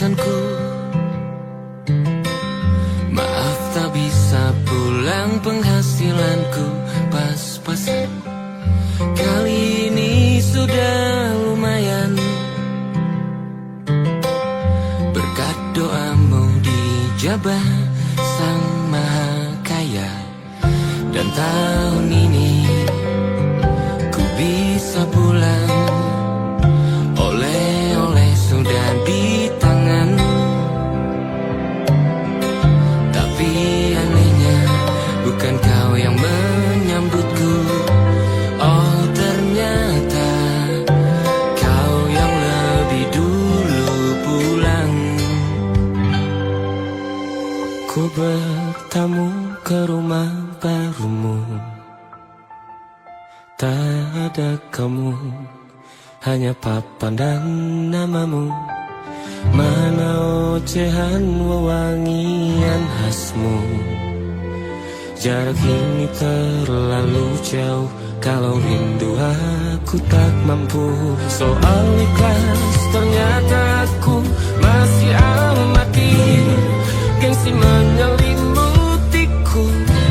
pesanku. Maaf tak bisa pulang, penghasilanku pas-pasan. Kali ini sudah lumayan, berkat doamu dijabah Sang Maha Kaya. Dan tahun ini ku bisa pulang, oleh-oleh sudah di tangan. Tapi anehnya bukan kau yang menyambutku. Oh ternyata kau yang lebih dulu pulang. Ku bertamu ke rumah barumu, tak ada kamu, hanya papan dan namamu. Mana ocehan wewangian khasmu. Jarak ini terlalu jauh, kalau rindu aku tak mampu. Soal ikhlas ternyata aku masih amati. Gengsi menyelimutiku,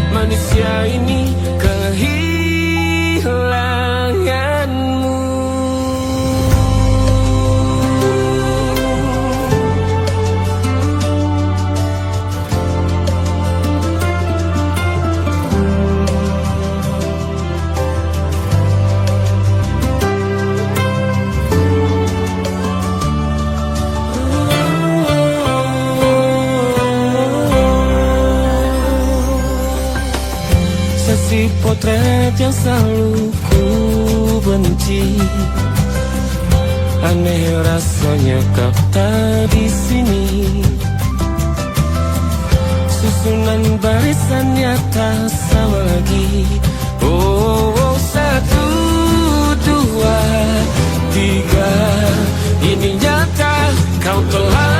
manusia ini kehilanganmu. Si potret yang selalu ku benci, aneh rasanya kau tak di sini. Susunan barisannya tak sama lagi. Oh, 1, 2, 3, ini nyata kau telah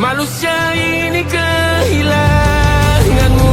manusia ini kehilanganmu.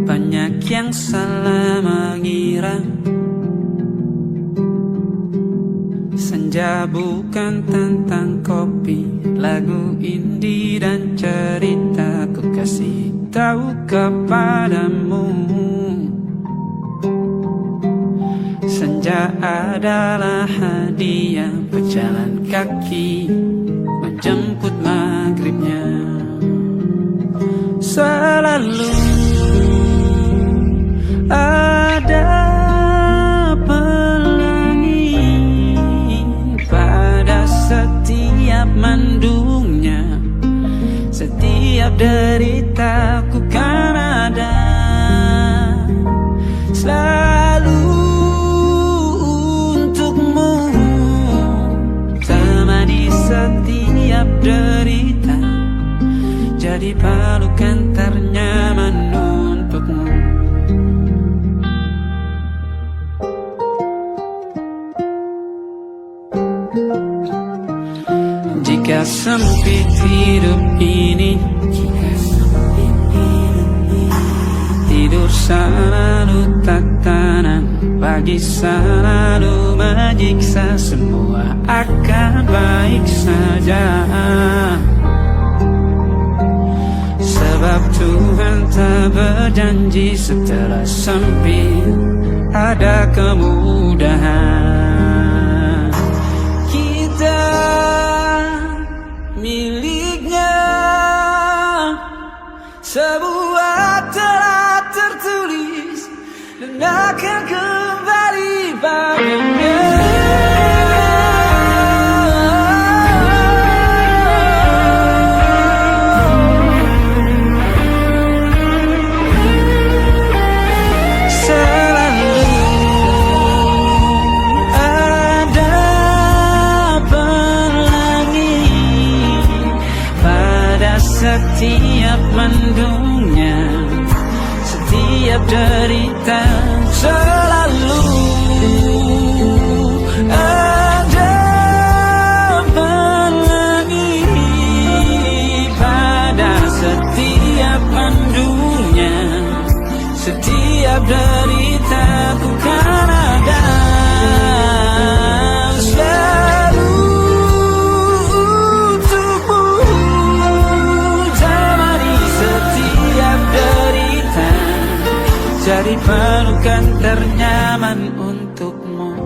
Banyak yang salah mengira senja bukan tentang kopi, lagu indie dan cerita. Ku kasih tahu kepadamu, senja adalah hadiah pejalan kaki menjemput maghribnya. Selalu ada pelangi pada setiap mendungnya. Setiap deritaku kan ada selalu untukmu. setiap derita, jadi pelukan ternyaman untukmu. Jika sempit hidup ini, tidur selalu tatanan, pagi selalu menyiksa, semua akan baik saja. Sebab Tuhan tak berjanji setelah sempit ada kemudahan. Kita miliknya, sebuah telah tertulis dan akan kembali padanya. Setiap mendungnya, setiap derita, selalu ada pelangi. Pada setiap mendungnya, setiap derita, bukan ada. Jadi pelukan ternyaman untukmu.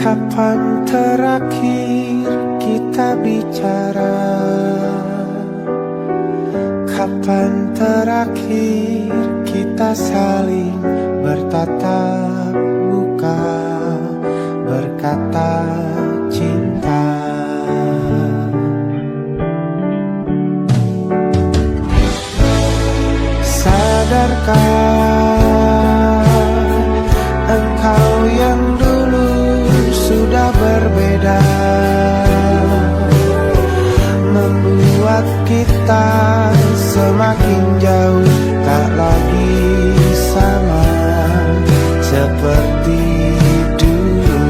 Kapan terakhir kita bicara? Kapan terakhir kita saling bertatap muka, berkata cinta? Sadarkah engkau yang dulu sudah berbeda, membuat kita semakin jauh, tak lagi sama seperti dulu.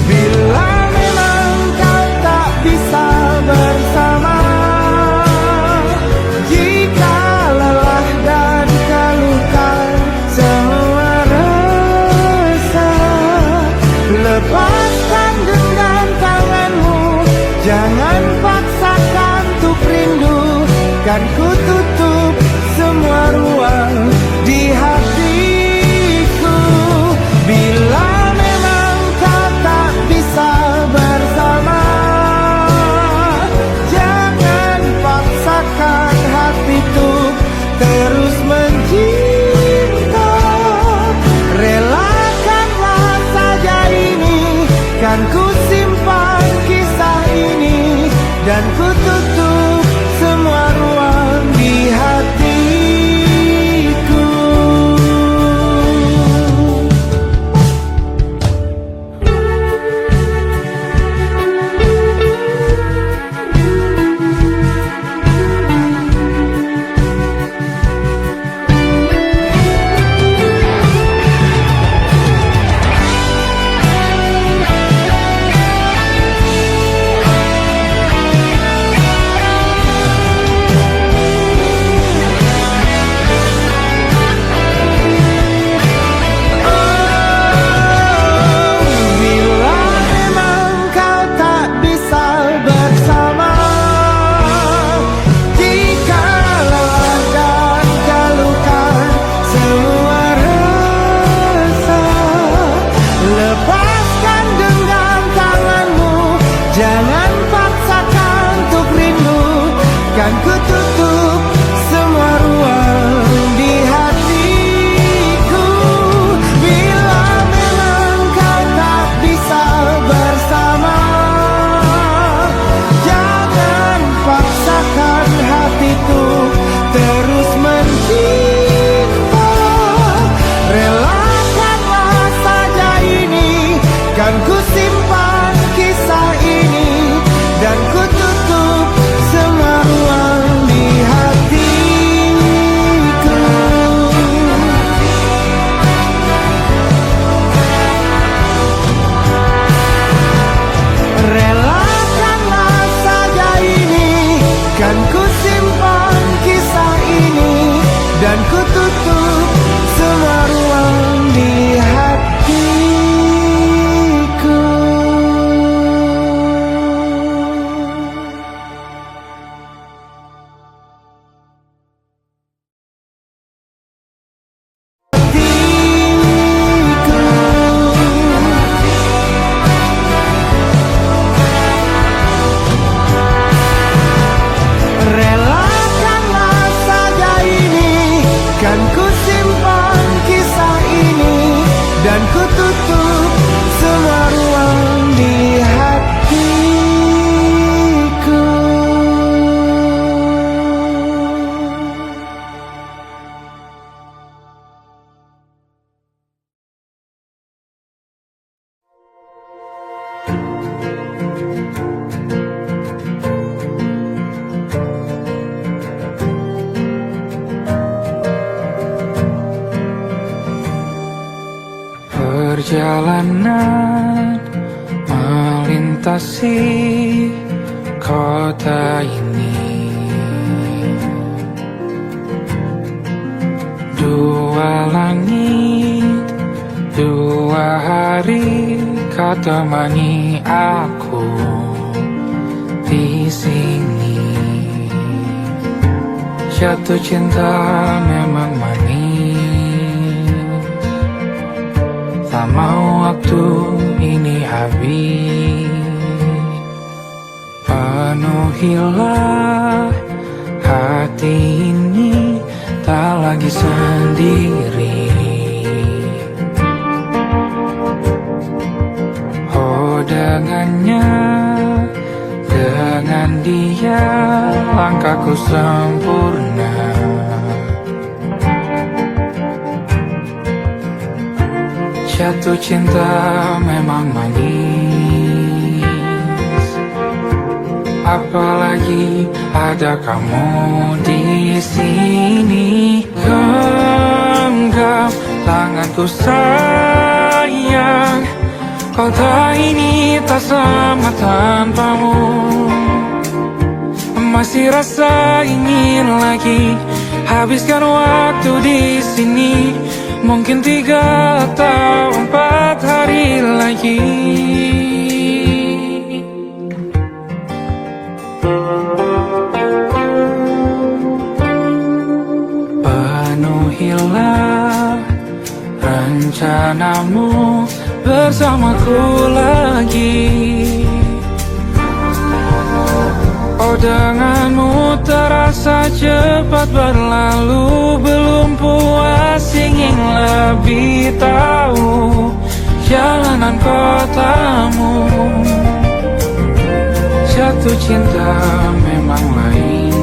Bila memang kau tak bisa bersama, jika lelah dan keluhkan semua rasa, lepaskan genggam tanganmu, jangan paksakan untuk rindu. Kan ku tutup semua ruang di hatiku. Bila memang kau tak bisa bersama, jangan paksakan hati untuk terus mencinta. Relakanlah saja ini, kan ku simpan kisah ini, dan ku tutup semua ruang di hatiku. Perjalanan melintasi kota ini, dua langit, dua hari kau temani aku di sini. Jatuh cinta memang manis, tak mau waktu ini habis. Penuhilah hati ini, tak lagi sendiri. Oh dengannya, dengan dia langkahku sempurna. Jatuh cinta memang manis, apalagi ada kamu di sini. Genggam tanganku sayang, kota ini tak sama tanpamu. Masih rasa ingin lagi habiskan waktu di sini. Mungkin 3 atau 4 hari lagi. Penuhilah rencanamu bersamaku lagi. Oh denganmu terasa cepat berlalu, belum puas ingin lebih tahu jalanan kotamu. Jatuh cinta memang lain,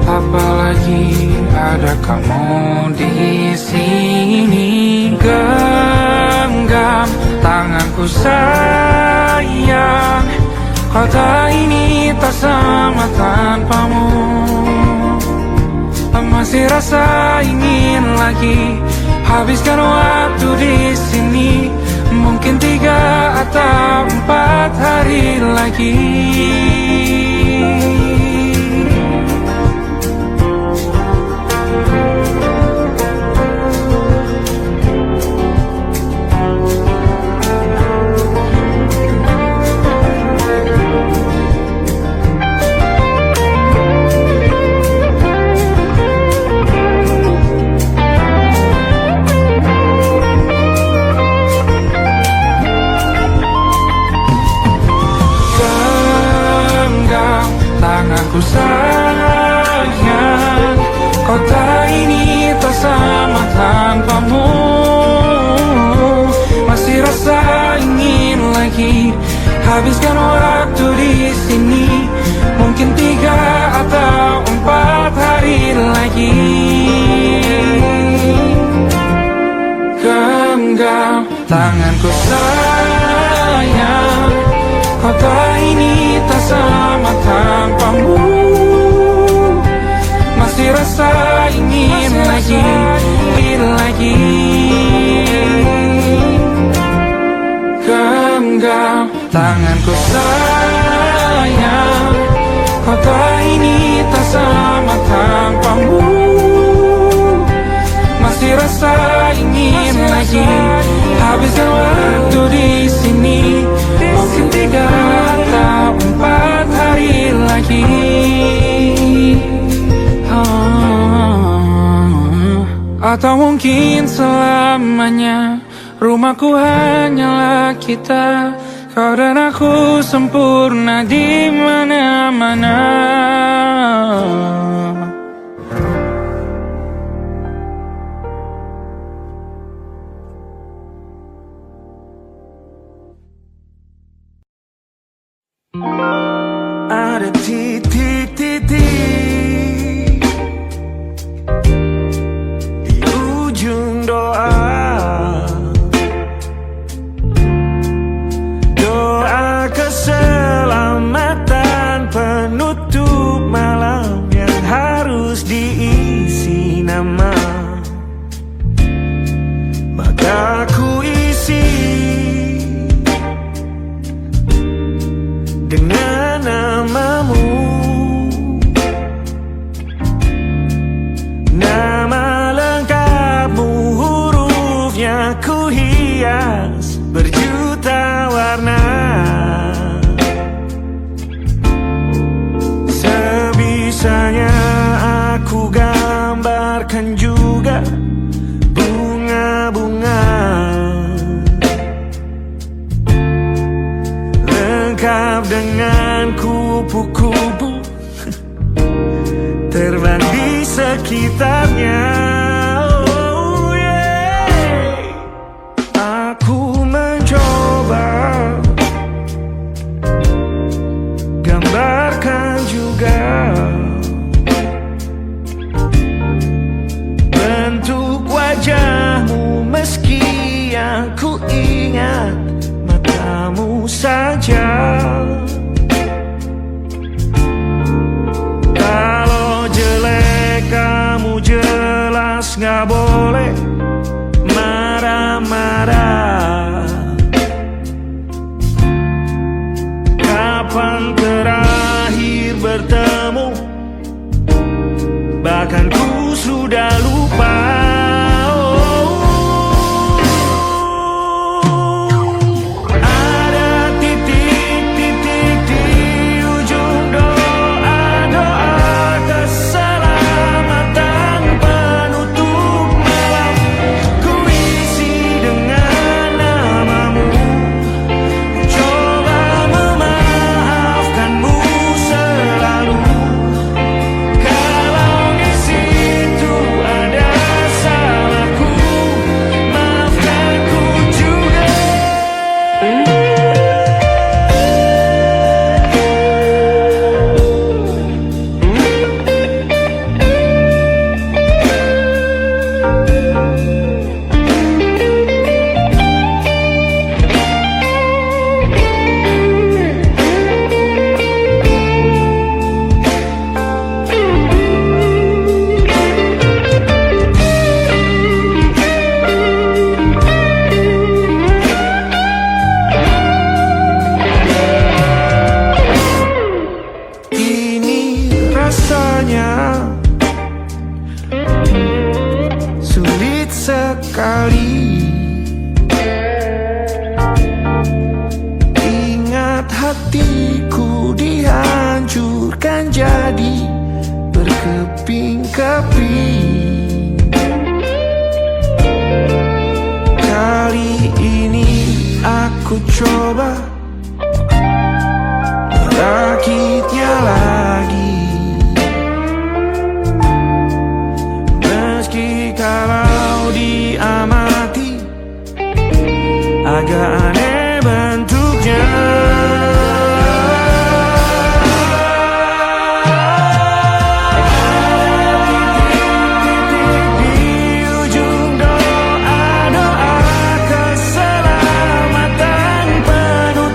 apalagi ada kamu di sini. Genggam tanganku sayang, kota ini tak sama tanpamu. Masih rasa ingin lagi habiskan waktu di sini. Mungkin 3 atau 4 hari lagi. Tanganku sayang, kota ini tak sama tanpamu. Masih rasa ingin lagi habiskan waktu di sini. Mungkin 3 atau 4 hari lagi. Genggam tanganku sayang, kota ini tak sama tanpamu. Masih rasa ingin lagi. Genggam tanganku sayang, kota ini tak sama tanpamu. Masih rasa ingin lagi habiskan waktu di sini. Mungkin 3 atau 4 hari lagi. Atau mungkin selamanya. Rumahku hanyalah kita, kau dan aku sempurna di mana-mana. Ada titik-titik di ujung doa, doa keselamatan penutup malam yang harus diisi nama. dengan namamu. Nama lengkapmu, hurufnya ku hias berjuta warna. Sebisanya aku gambarkan juga bunga-bunga, lengkap dengan kupu-kupu terbang di sekitarnya. Oh yeah. Aku mencoba gambarkan juga bentuk wajahmu, meski yang ku ingat matamu saja. Kalau jelek kamu jelas gak boleh marah-marah. Kapan terakhir bertemu, bahkan ku sudah lupa. Rasanya sulit sekali ingat hatiku dihancurkan jadi berkeping-keping. Kali ini aku coba merakitnya lagi. Kalau diamati agak aneh bentuknya. Di ujung doa-doa keselamatan penuh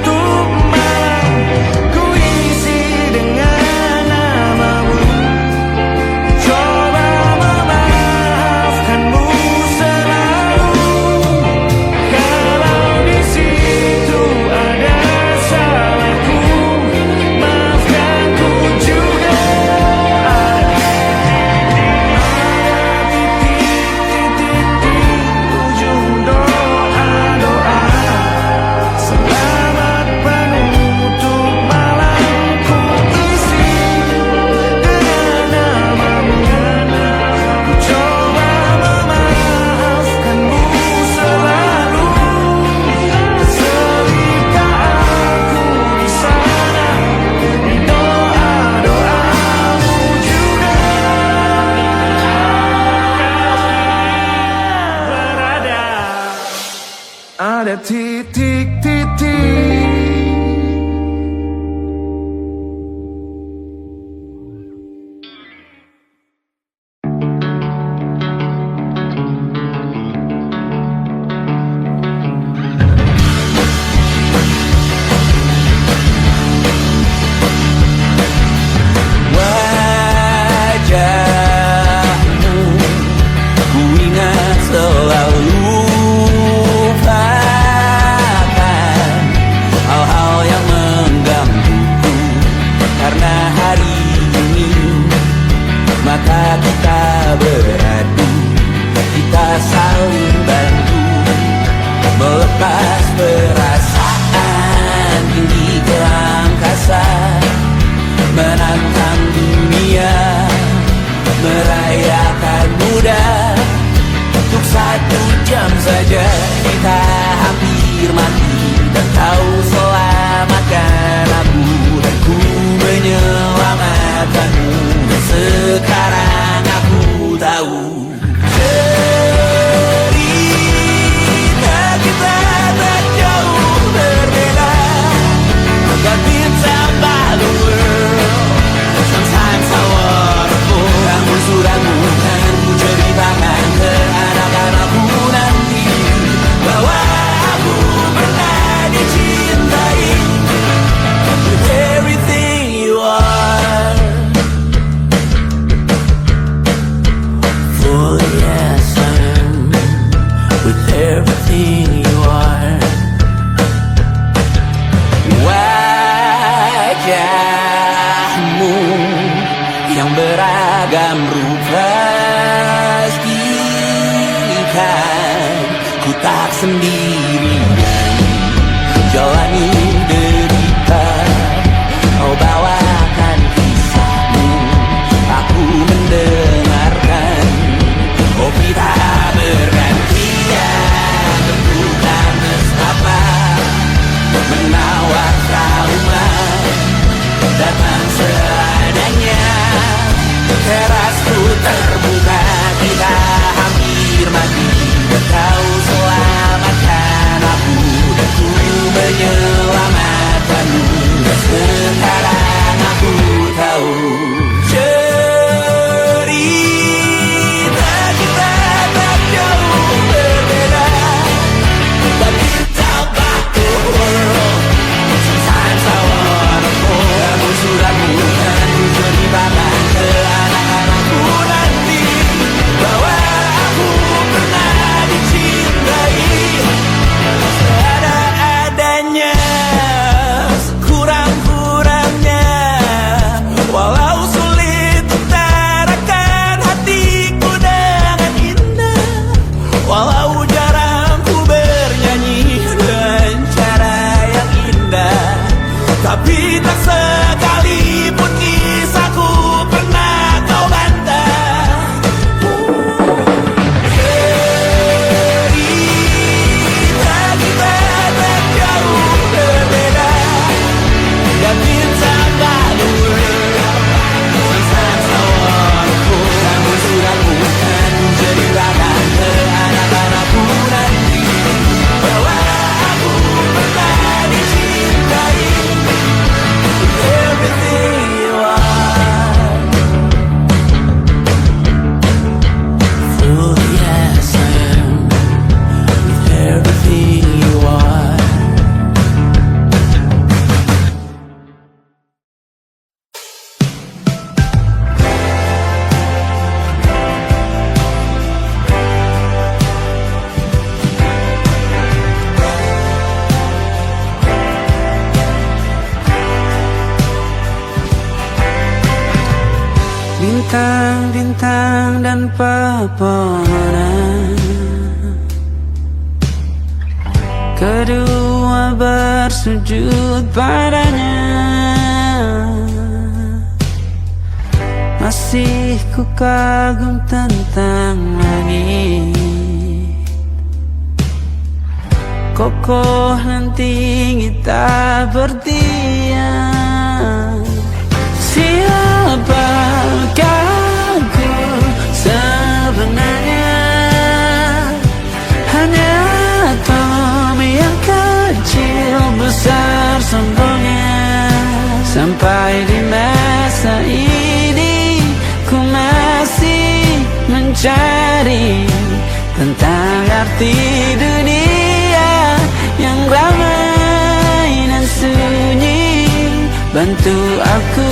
wajahmu yang beragam rupa, pastikan ku tak sendirian jalani derita. Kau bawakan kisahmu, aku mendengarkan. Kopi tak bergantian, bukan nestapa menawar trauma, datang seadanya. Terasku terbuka, kita hampir mati. Kau selamatkan aku dan ku menyelamatkanmu. Sekarang aku tahu cerita kita tak jauh berbeda, tapi tak baku sometimes I wanna fall. Kamu sudah bukan ceritakan ke anak-anakku nanti bahwa aku pernah dicintai seadanya, sekurang-kurangnya. Walau sulit utarakan hatiku dengan indah, walau jarang ku bernyanyi dengan cara yang indah, tapi tak sekalipun kisahku pernah kau bantah. Cerita kita tak jauh berbeda, tapi tak balu. Sometimes I wanna fall. Kamu sudah bukan ceritakan ke anak-anakku nanti bahwa aku pernah dicintai. Everything you are, fully as I am, with everything you are. Bintang-bintang dan pepohonan, kedua bersujud padanya. Masih ku kagum tentang langit, kokoh dan tinggi tak berdiam. Siapakah aku sebenarnya? Hanya atom yang kecil besar sombongnya. Sampai di masa ini ku masih mencari tentang arti dunia yang ramai dan sunyi. Bantu aku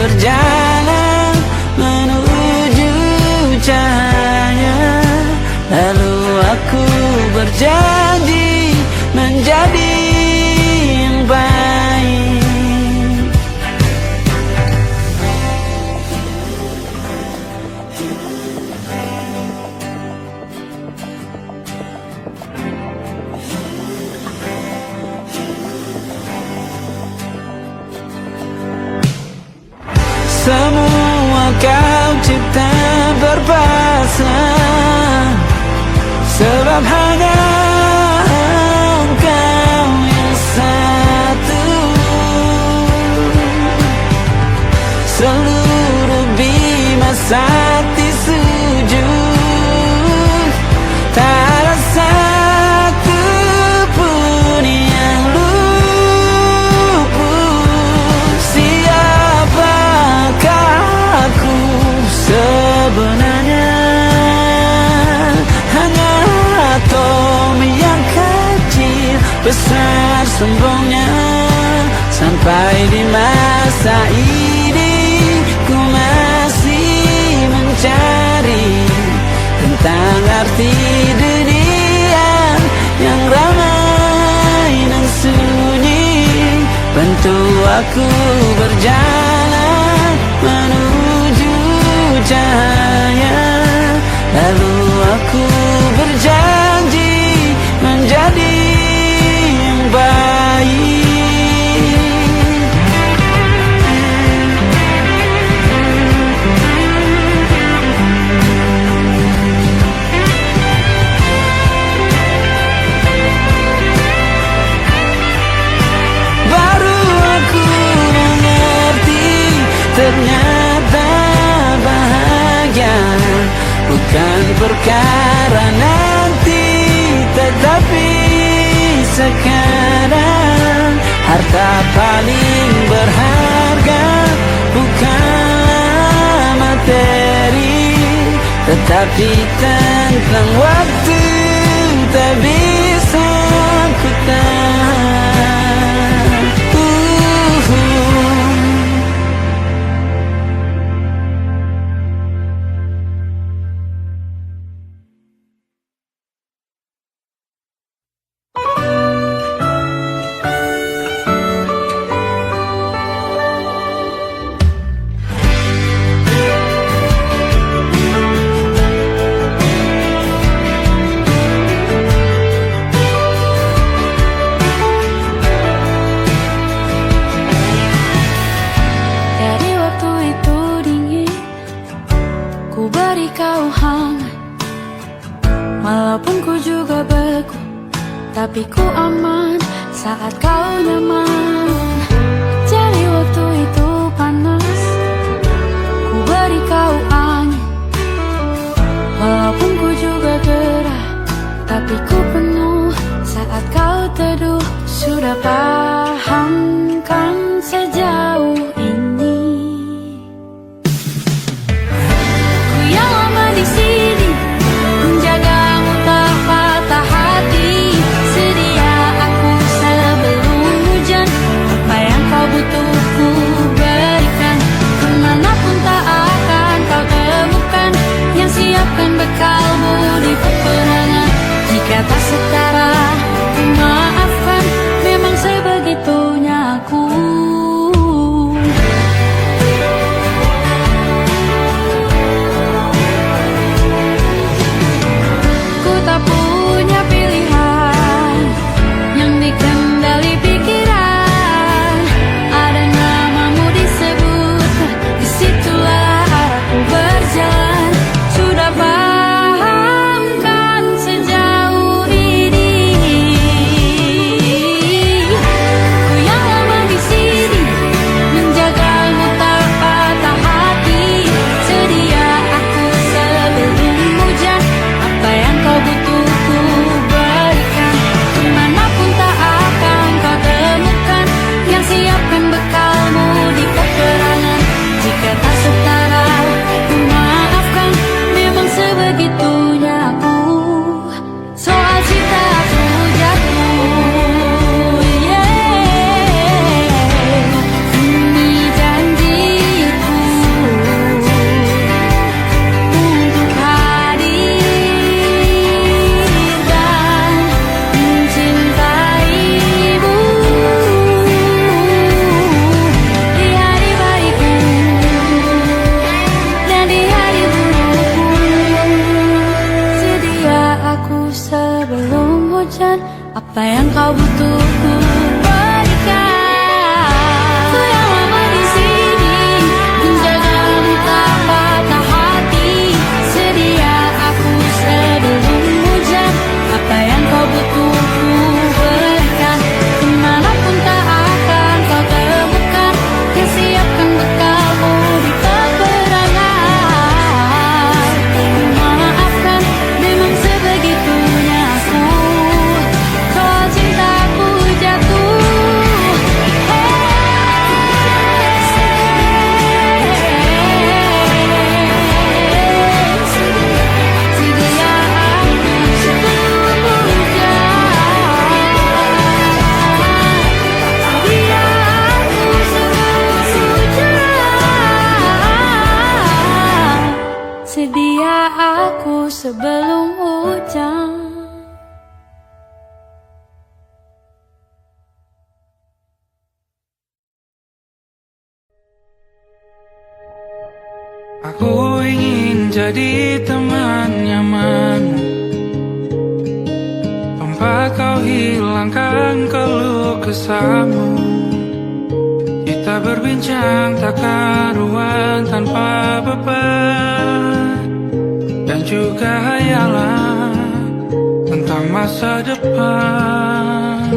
berjalan menuju cahaya, lalu aku berjanji menjadi yang baik. Semua kau cipta berpasang, sebab hanya engkau yang satu. Seluruh bima sakti sujud, tak ada satu pun yang luput. Siapakah aku sebenarnya? Hanya atom yang kecil besar sombongnya. Sampai di masa ini ku masih mencari tentang arti dunia yang ramai dan sunyi. Bantu aku berjalan menuju cahaya. Lalu aku berjanji menjadi yang baik. Baru aku mengerti, ternyata bahagia bukan perkara nanti, tetapi sekarang. Harta paling berharga bukanlah materi, tetapi tentang waktu tak bisa ku tahan. Tapi ku aman saat kau nyaman. Jadi waktu itu panas, ku beri kau angin. Walaupun ku juga gerah, tapi ku penuh saat kau teduh. Sudah paham kan sejauh ini? Ku yang lama di sini menjagamu tak patah hati. Sedia aku sebelum hujan Aku ingin jadi teman nyamanmu, tempat kau hilangkan keluh kesahmu. Kita berbincang tak karuan tanpa beban, dan juga hayalan tentang masa depan.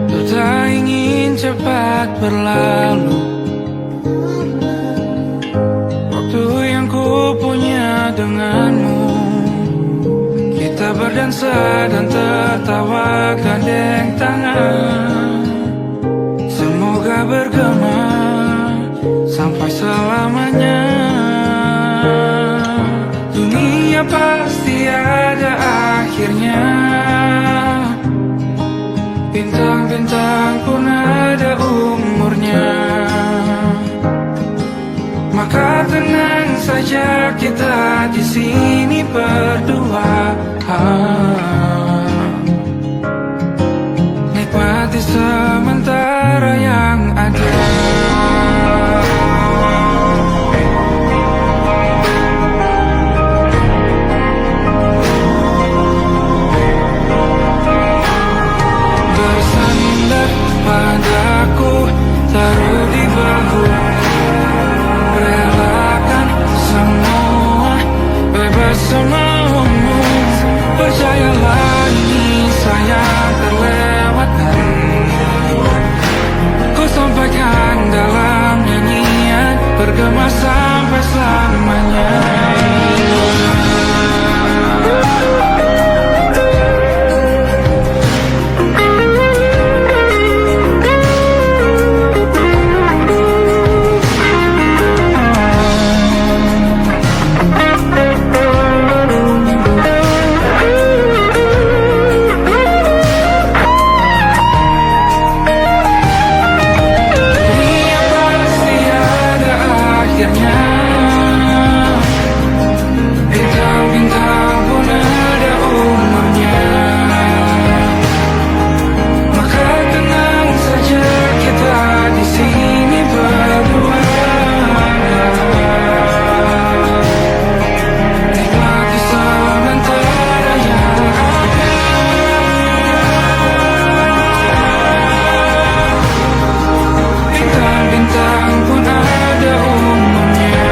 Ku tak ingin cepat berlalu waktu yang ku punya denganmu. Kita berdansa dan tertawa gandeng tangan, semoga bergema sampai selamanya. Dunia pasti ada akhirnya, bintang-bintang pun ada umurnya. Maka tenang saja kita di sini berdua, nikmati sementara yang ada. Bersandar padaku, taruh di bahu, relakan semua, bebas semaumu. Percayalah ini sayang terlewatkan, ku sampaikan dalam nyanyian, bergema sampai selamanya. Bintang-bintang pun ada umurnya, maka tenang saja kita di sini berdua, nikmati sementara yang ada. Bintang-bintang pun ada umurnya,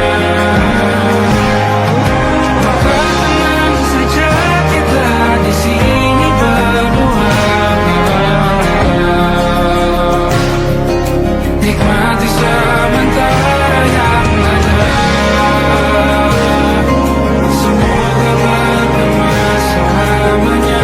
di sini berdua, nikmati sementara yang ada. Semoga bergema selamanya.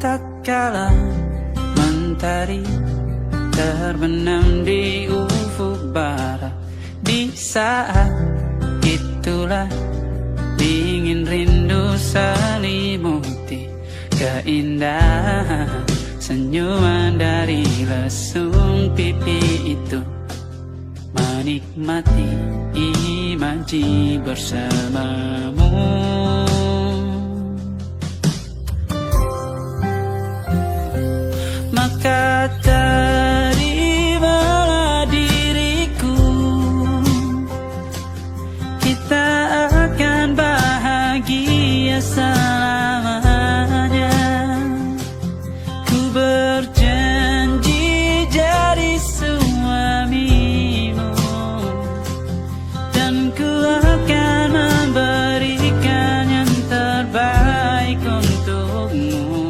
Tak kala mentari terbenam di ufuk barat, di saat itulah dingin rindu selimuti keindahan senyuman dari lesung pipi itu. Menikmati imaji bersamamu, maka terimalah diriku. Kita akan bahagia selamanya. Ku berjanji jadi suamimu, dan ku akan memberikan yang terbaik untukmu.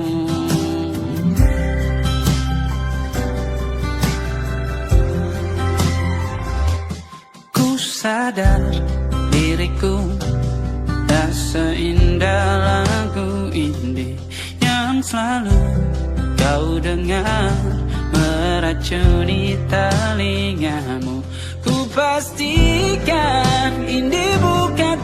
Sadar diriku tak seindah lagu indie yang selalu kau dengar meracuni telingamu. Ku pastikan indie bukan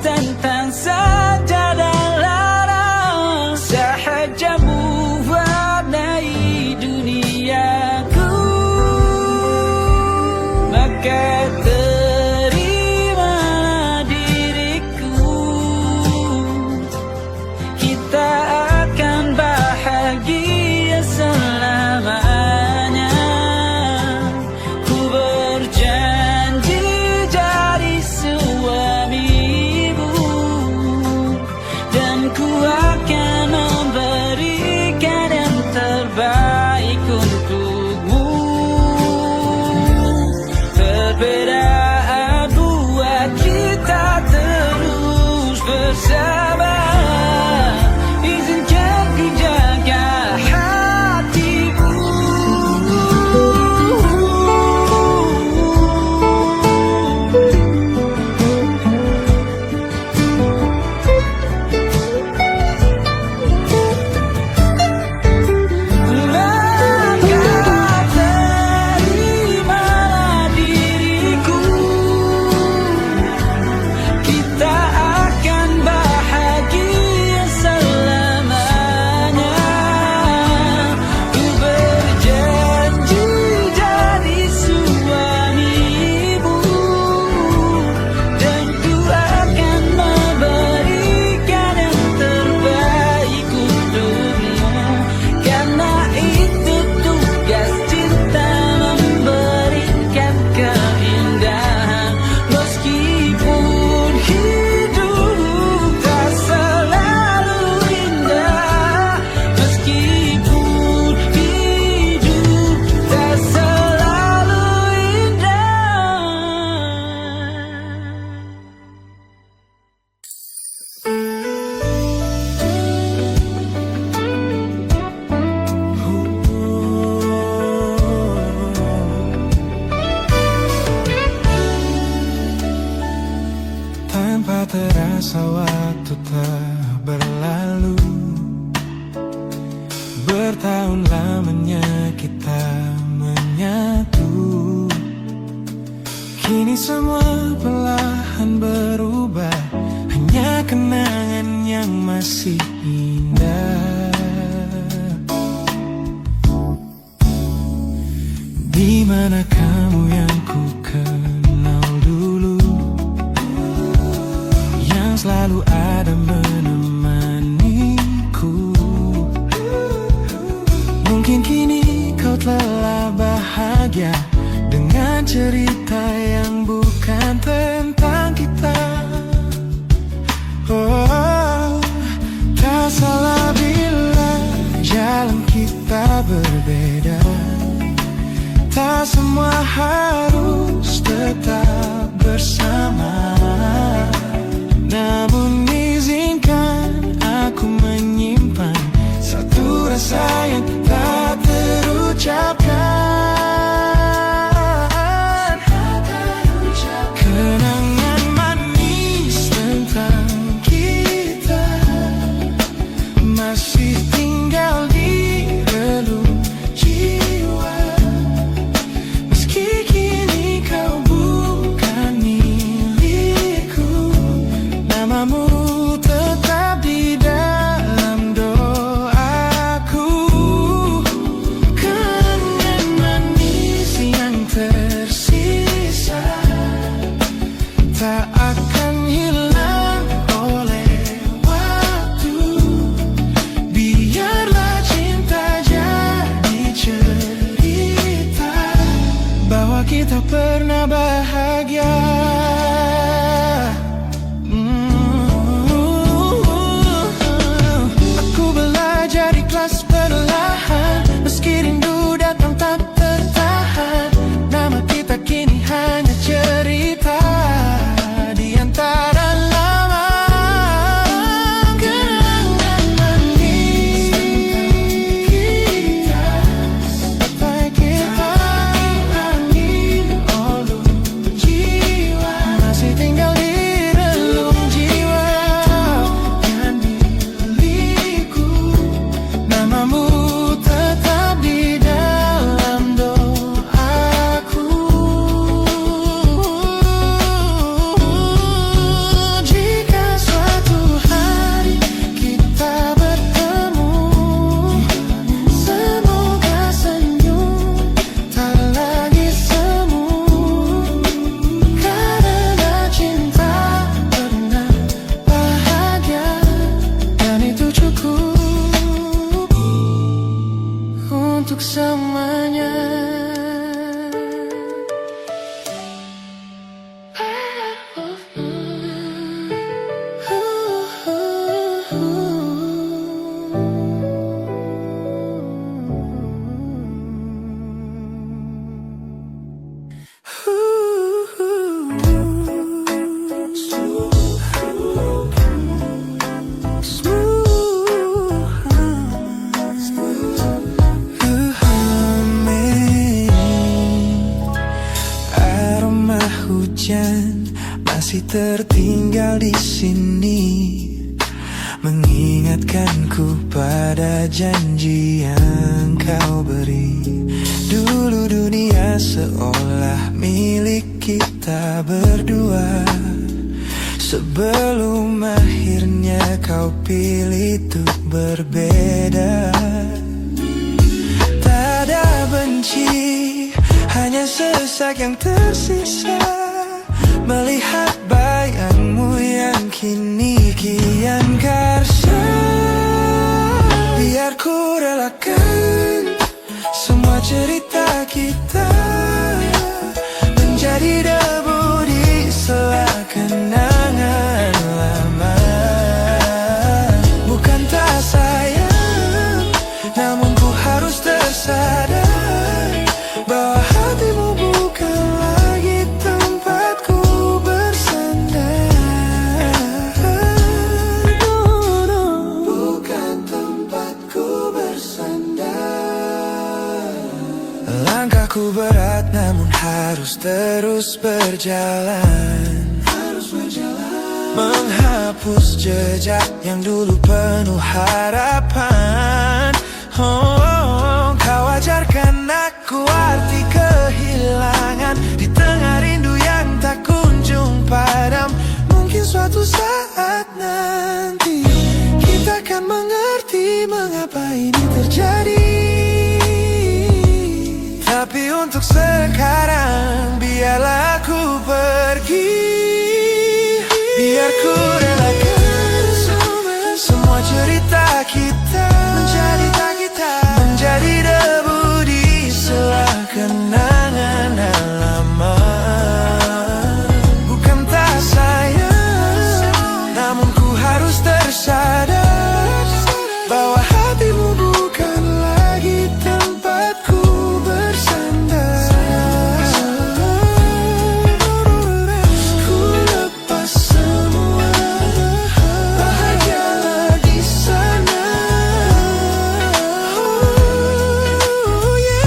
Tak terasa waktu telah berlalu, bertahun lamanya kita menyatu. Kini semua perlahan berubah, hanya kenangan yang masih indah. Di mana kamu yang ku kenal dulu, yang selalu ada menemaniku. Mungkin kini kau telah bahagia dengan cerita yang bukan tentang kita. Oh, tak salah bila jalan kita berbeda. Tak semua harus tetap bersama. Namun izinkan aku menyimpan satu rasa yang tak terucapkan. Kenangan manis tentang kita masih tinggal di relung jiwa. Meski kini kau bukan milikku, namamu tetap di dalam doaku. Kenangan manis yang tersisa tak akan hilang oleh waktu. Biarlah cinta jadi cerita bahwa kita pernah bahagia. Aku belajar ikhlas perlahan, meski rindu datang tak tertahan. Nama kita kini hanya cerita di antara lama. Kenangan manis kita sampai kita angin olung jiwa, masih tinggal di relung jiwa. Dan milikku, namamu tetap di dalam doaku. Jika suatu hari kita bertemu, semoga senyum tak lagi semu. Karena cinta pernah bahagia, dan itu cukup untuk selamanya. Aroma hujan masih tertinggal di sini, mengingatkanku pada janji yang kau beri. Dulu dunia seolah milik kita berdua, sebelum akhirnya kau pilih untuk berbeda. Tak ada benci, hanya sesak yang tersisa, melihat bayangmu yang kini kian karsa. Biar ku relakan semua cerita kita menjadi debu di sela kenangan lama. Bukan tak sayang, namun ku harus tersadar bahwa hatimu bukan lagi tempatku bersandar. Bukan tempatku bersandar. Langkahku berat namun harus terus berjalan. menghapus jejak yang dulu penuh harapan. Kau ajarkan aku arti kehilangan di tengah rindu yang tak kunjung padam. Mungkin suatu saat nanti kita akan mengerti mengapa ini terjadi. Tapi untuk sekarang biarlah aku pergi. Biar ku relakan semua cerita kita menjadi debu di sela kenangan lama. Bukan tak sayang, namun ku harus tersadar bahwa hatimu bukan lagi tempatku bersandar. Ku lepas semua, bahagialah di sana. Oh yeah.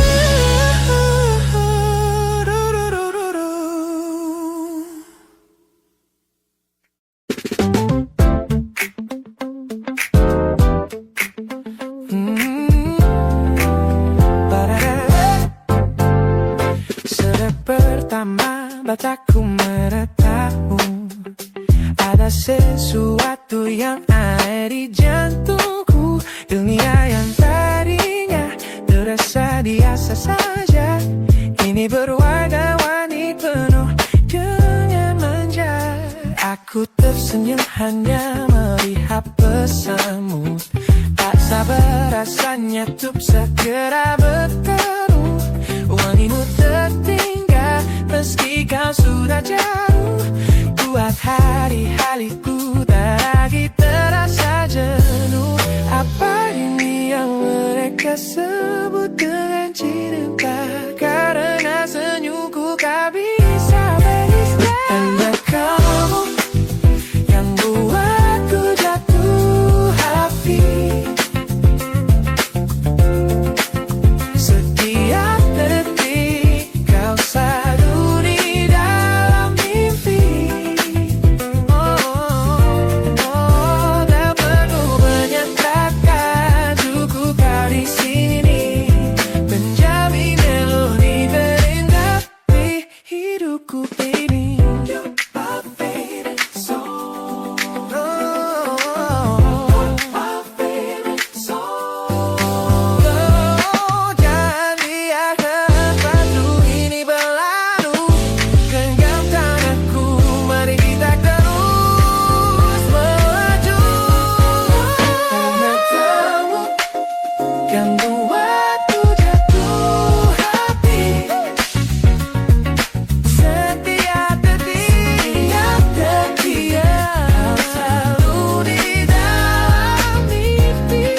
Sejak pertama mataku menatapmu, ada sesuatu yang ada di jantungku. Dunia yang tadinya terasa biasa saja, kini berwarna-warni penuh dengan manja. Aku tersenyum hanya melihat pesanmu, tak sabar rasanya untuk segera bertemu. Wangimu tertinggal meski kau sudah jauh, buat hari-hariku tak lagi terasa jenuh. Apa ini yang mereka sebut dengan cinta? Karena senyumku tak bisa beristirahat. Hanya kamu yang buatku jatuh hati. Setiap detik kau selalu di dalam mimpi. Tak perlu menyatakan cukup kau di sini, menjamin melodi terindah di hidupku, baby. You're my favorite song. My favorite song. Jangan biarkan waktu ini berlalu, genggam tanganku, mari kita terus melaju. Karena kamu yang buatku jatuh hati. Setiap detik kau selalu di dalam mimpi.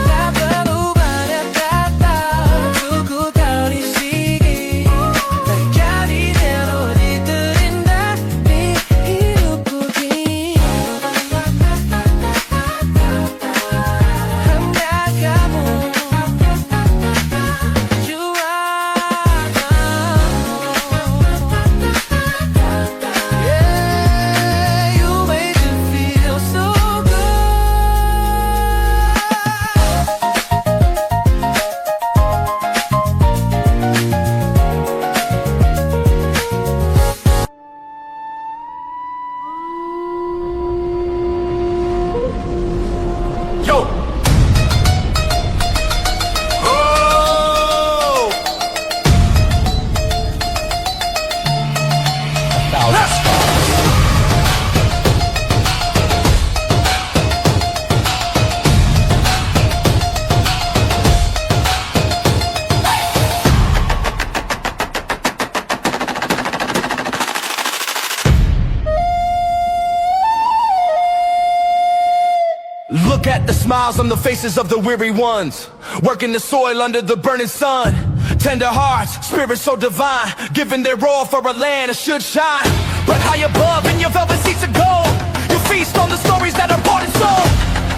Tak perlu banyak kata, cukup kau di sini, menjadi melodi terindah di hidupku kini. Hanya kamu, you are yeah, you made me feel so good. Yo! Oh! Look at the smiles on the faces of the weary ones, working the soil under the burning sun. Tender hearts, spirits so divine, giving their all for a land that should shine. But high above in your velvet seats of gold, you feast on the stories that are bought and sold.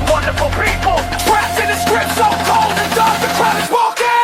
Wonderful people, trapped in a script so cold and dark, the crowd is walking.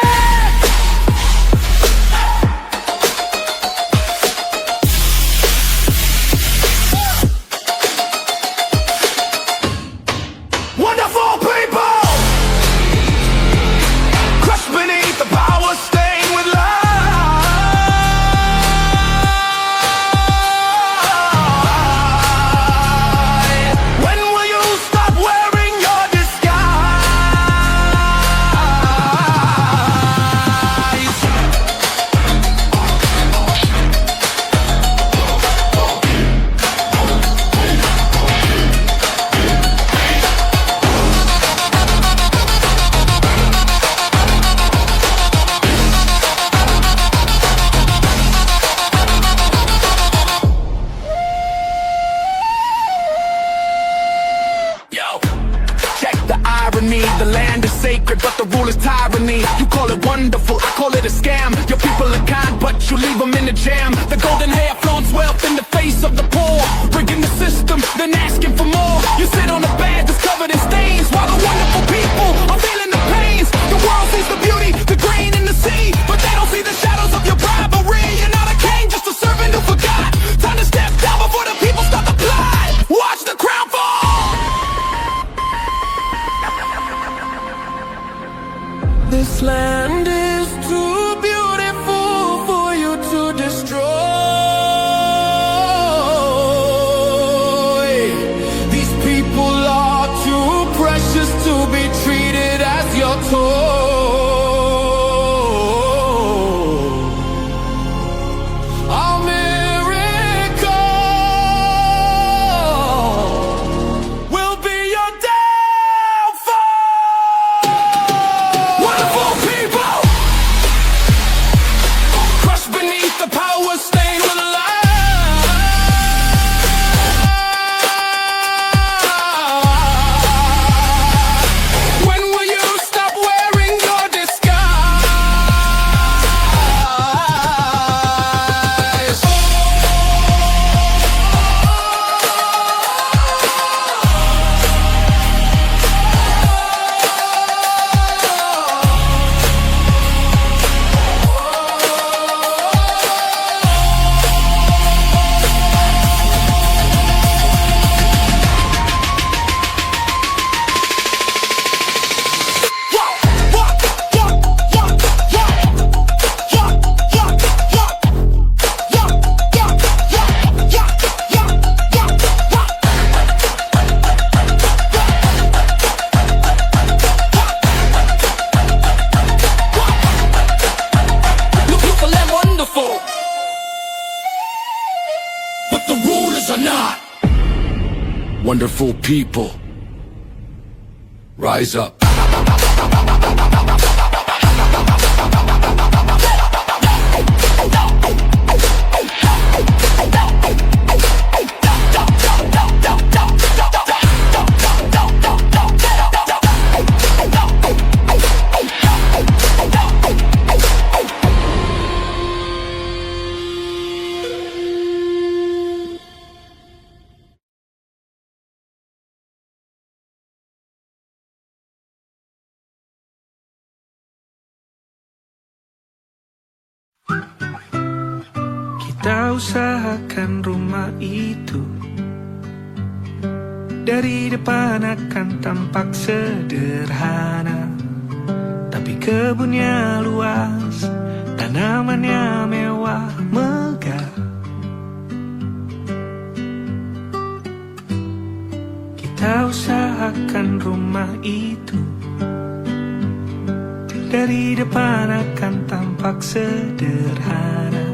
jam. The golden hair flaunts wealth in the face of the poor, rigging the system, then asking for more. You sit on a bed that's covered in stains, while the wonderful people are feeling the pains. The world sees the beauty, the grain in the sea, but they don't see the shadows of your bribery. You're not a king, just a servant who forgot. Time to step down before the people start to plot. Watch the crown fall. This land is too beautiful for you to destroy. These people are too precious to be treated as your toy. America will be your downfall. Wonderful people, crushed beneath the power stain with a lie. When will you stop wearing your disguise? Look at them wonderful, but the rulers are not. Wonderful people, rise up. Kita usahakan rumah itu dari depan akan tampak sederhana, tapi kebunnya luas, tanamannya mewah megah. Kita usahakan rumah itu dari depan akan tampak sederhana,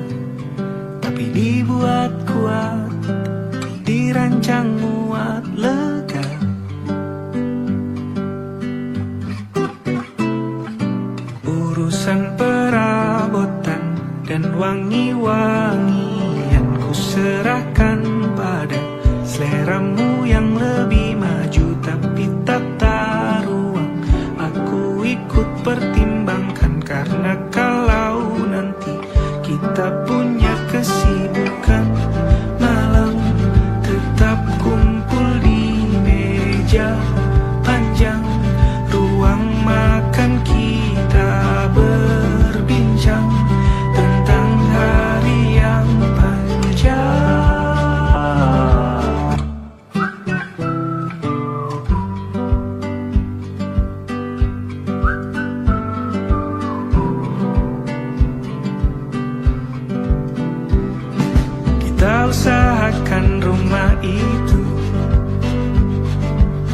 tapi dibuat kuat, dirancang muat lega. Urusan perabotan dan wangi-wangian ku serahkan pada seleramu yang lebih maju, tapi tata ruang aku ikut pertimbangkan, karena kalau nanti kita punya kesibukan, malam tetap kumpul di meja panjang ruang makan, kita berbincang tentang hari yang panjang. Kita usahakan rumah itu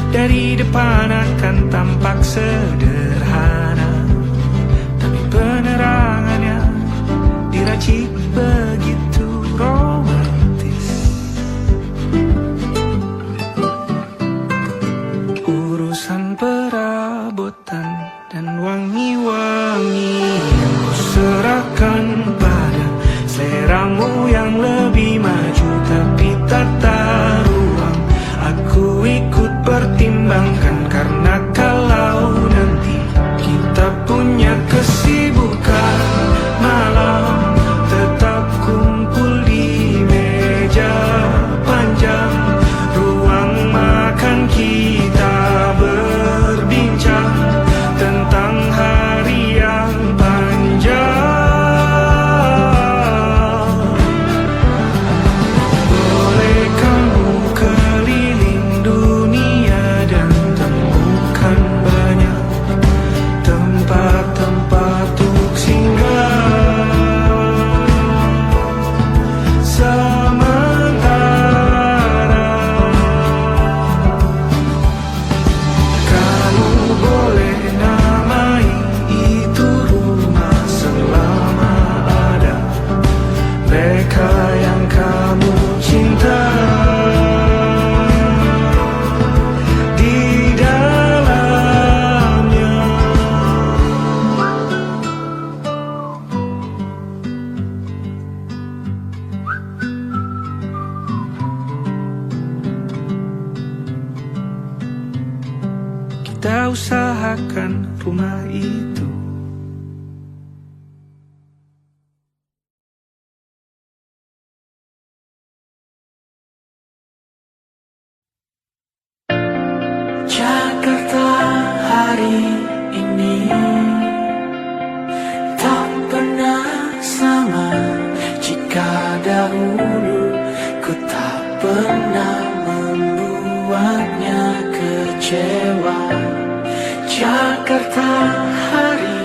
dari depan akan tampak sederhana, tapi penerangannya diracik begitu romantis. Urusan perabotan dan wangi-wangian ku serahkan pada seleramu yang lebih maju, tapi tata ruang aku ikut pertimbangkan, karena kalau nanti kita punya kesibukan, malam tetap ku sudah usahakan rumah itu. Jakarta hari ini tak pernah sama. Jika dahulu ku tak pernah membuatnya kecewa. Jakarta hari